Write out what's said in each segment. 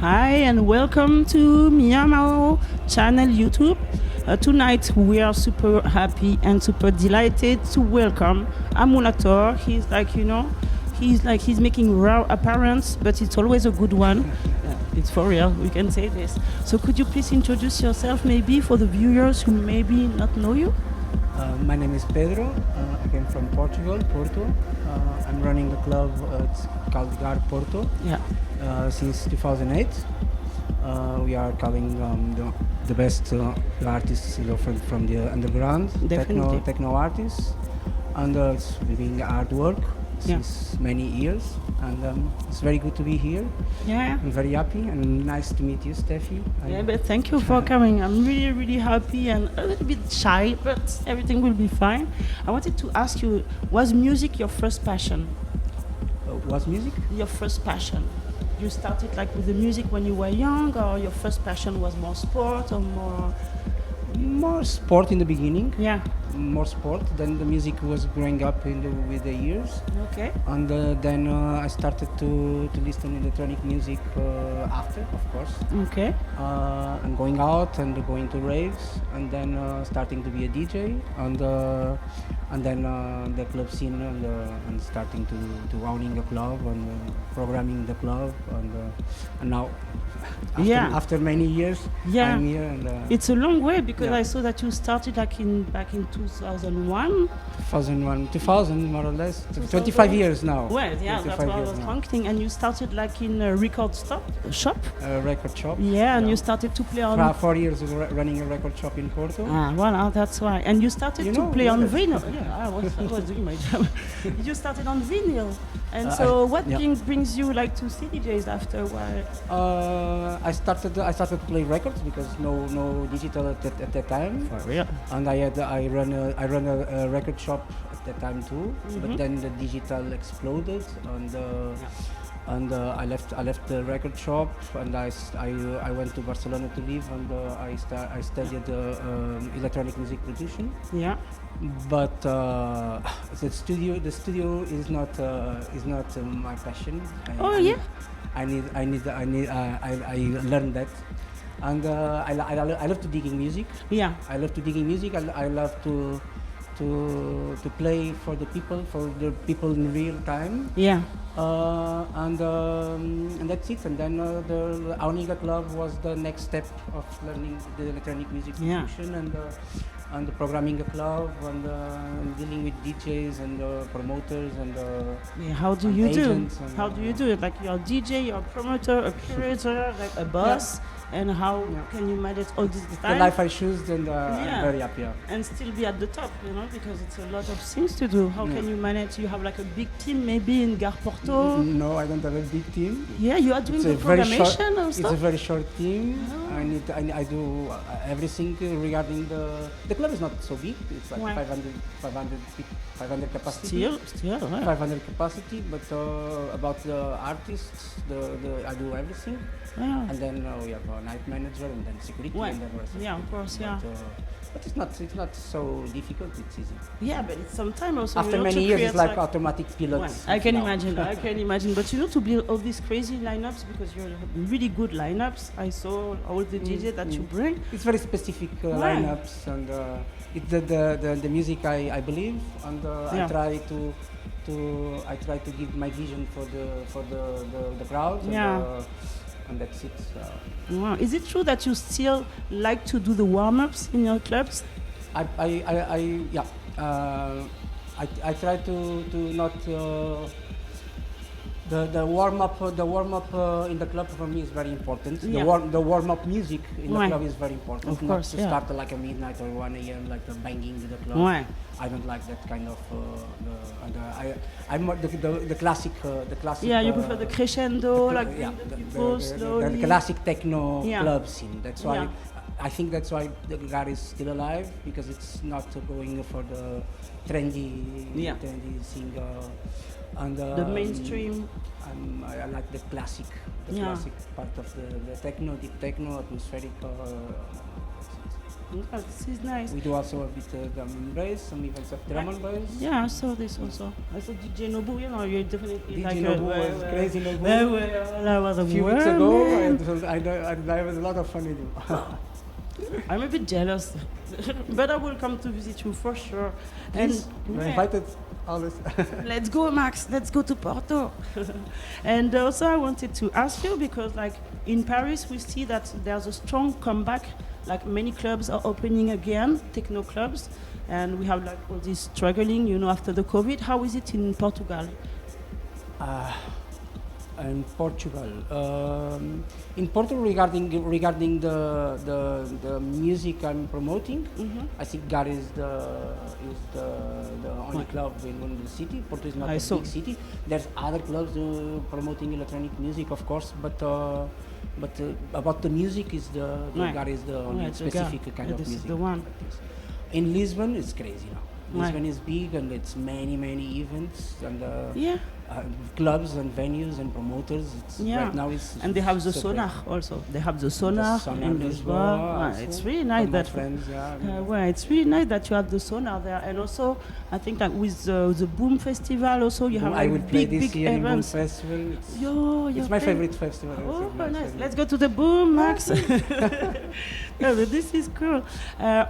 Hi and welcome to MAO channel YouTube. Tonight we are super happy and super delighted to welcome Amulador. He's making raw appearance, but it's always a good one. It's for real, we can say this. So could you please introduce yourself maybe for the viewers who maybe not know you? My name is Pedro. I came from Portugal, Porto. I'm running a club. It's called Porto. Yeah. Since 2008. We are calling the best artists from the underground, techno artists, and it's doing artwork since many years. And it's very good to be here. Yeah. I'm very happy and nice to meet you, Steffi. Yeah, but thank you for coming. I'm really, really happy and a little bit shy, but everything will be fine. I wanted to ask you, was music your first passion? Was music? Your first passion. You started like with the music when you were young, or your first passion was more sport or more? More sport in the beginning. Yeah. More sport. Then the music was growing up with the years. Okay. And then I started to listen to electronic music after, of course. Okay. And going out and going to raves, and then starting to be a DJ, and then the club scene, and starting to owning a club and programming the club, and now after many years, I'm here. And it's a long way because I saw that you started like back in 2001. 2000 more or less. 25 years now. Well, yeah, that's what I was thinking. And you started like in a record shop. A record shop. Yeah, and you started to play on. 4 years running a record shop in Porto. Well, that's why. And you started to play on vinyl. Yeah, I was doing my job. You started on vinyl. And so, what brings you like to see DJs after a while? I started to play records because no digital at that time. For real. And I run a record shop at that time too. But then the digital exploded, and I left the record shop, and I went to Barcelona to live, and I studied electronic music production. Yeah. But the studio is not my passion. I learned that, and I love to digging music. Yeah. I love to digging music. I love to play for the people in real time. Yeah. And that's it. And then the owning a club was the next step of learning the electronic music production and the programming a club and dealing with DJs and promoters and how do you do? How do you do it? Like you're a DJ, you're a promoter, a curator, like a boss. And how can you manage all this time? The life I choose, and I'm very happy. And still be at the top, because it's a lot of things to do. How can you manage? You have like a big team maybe in Porto? No, I don't have a big team. Yeah, you are doing the programmation or stuff? It's a very short team. Oh. I do everything regarding the club is not so big. It's like 500 capacity. Still, 500 capacity, but about the artists, I do everything. Yeah. And then we have a night manager and then security and then rest. Yeah, of course, but it's not so difficult. It's easy. Yeah, but it's sometimes also after many years, it's like automatic pilots. I can imagine. But to build all these crazy lineups, because you're really good lineups. I saw all the DJs that you bring. It's very specific lineups, and it's the music I believe, and I try to give my vision for the crowd. And that's it. Wow. Is it true that you still like to do the warm-ups in your clubs? I try to not the warm up in the club for me is very important. The warm up music in the club is very important. Of course, not to start like a midnight or 1 a.m. like the banging in the club. Why? I don't like that kind of. I'm more the classic. Yeah, you prefer the crescendo, the people slowly. The classic techno club scene. That's why. I think that's why the Gar is still alive, because it's not going for the trendy scene. And the mainstream. I like the classic part of the techno, deep techno, atmospheric. Yeah, this is nice. We do also a bit drum and bass, some events of drum and bass. Yeah, I saw this also. I saw DJ Nobu, you know, you're definitely DJ like Nobu was crazy Nobu. I was A few weeks ago, I was a lot of fun with him. I'm a bit jealous, but I will come to visit you for sure. Please, you're invited always. Let's go, Max. Let's go to Porto. And also, I wanted to ask you because, like in Paris, we see that there's a strong comeback. Like many clubs are opening again, techno clubs, and we have like all this struggling, you know, after the COVID. How is it in Portugal? In Portugal, in Portugal, regarding the music I'm promoting, I think God is the only club in the city. Porto is not a big city. There's other clubs promoting electronic music, of course, but about the music is God is the only specific kind of this music. Is the one. In Lisbon, it's crazy now. Lisbon is big and it's many events and clubs and venues and promoters. Right now and they have the sonar also. They have the sonar in Lisbon. It's really nice that friends, it's really nice that you have the sonar there. And also, I think that with the Boom Festival also you have I will play this year events. In Boom Festival. It's my favorite festival. Oh, nice. Let's go to the Boom, Max. No, but this is cool.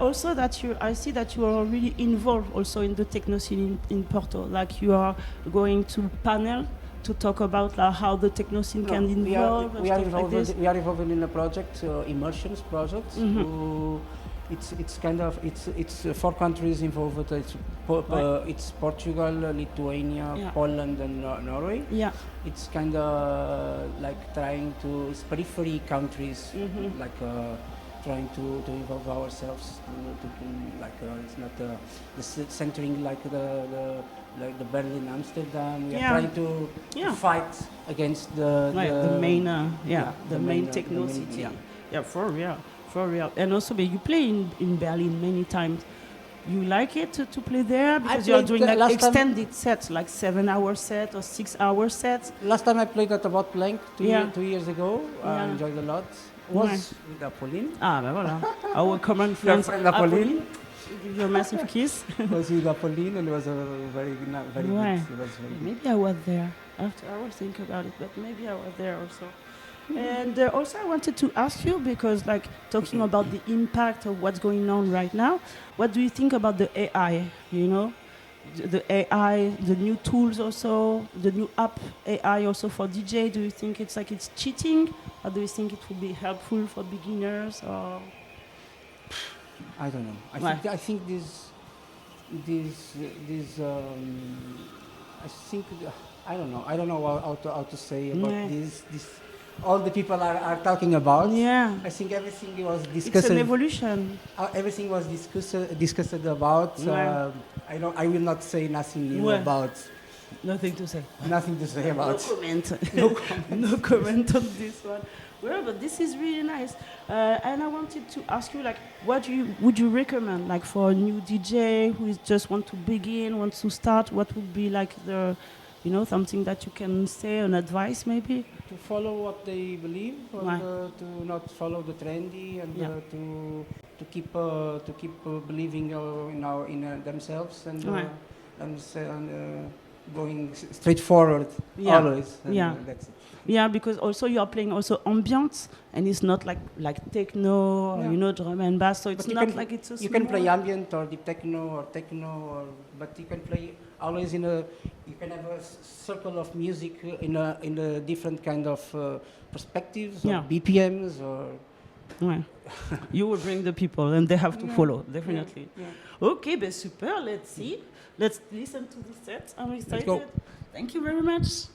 Also, I see that you are really involved also in the techno scene in Porto. Like you are going to panel to talk about how the techno scene can involve. We are involved in a project, immersions project. It's 4 countries involved. It's Portugal, Lithuania, Poland, and Norway. Yeah. It's kind of like trying to. It's periphery countries, like. Trying to involve ourselves it's not the centering like the Berlin, Amsterdam. We are trying to fight against the main techno city. Yeah, for real. And also, but you play in Berlin many times. You like it to play there because you are doing like extended sets, like 7-hour set or 6-hour sets. Last time I played at About Blank 2 years ago. I enjoyed a lot. Was with Apolline. Ben voilà. Our common friend Apolline. Give you a massive kiss. Was with Apolline and it was very good. It was very maybe I was there. After I will think about it, but maybe I was there also. And also I wanted to ask you because like talking about the impact of what's going on right now, what do you think about the AI, you know? The AI, the new tools also, the new app AI also for DJ. Do you think it's cheating, or do you think it will be helpful for beginners? Or I don't know. I think I don't know. I don't know how to say about this. All the people are talking about. Yeah. I think everything was discussed. It's an evolution. Everything was discussed about. I will not say nothing new about. Nothing to say. Nothing to say about. No comment. No comment on this one. Well, but this is really nice. And I wanted to ask you, like, what would you recommend, like, for a new DJ who just wants to start? What would be like something that you can say, an advice maybe? To follow what they believe, and to not follow the trendy, and to keep believing in themselves and going straight forward always. That's it. Yeah, because also you are playing also ambient, and it's not like techno or drum and bass, so it's not like it's a you can play ambient or deep techno, but you can play always you can have a circle of music in a different kind of perspectives or BPMs or. You will bring the people and they have to follow, definitely. Okay, but super. Let's see. Let's listen to the set. I'm excited. Let's go. Thank you very much.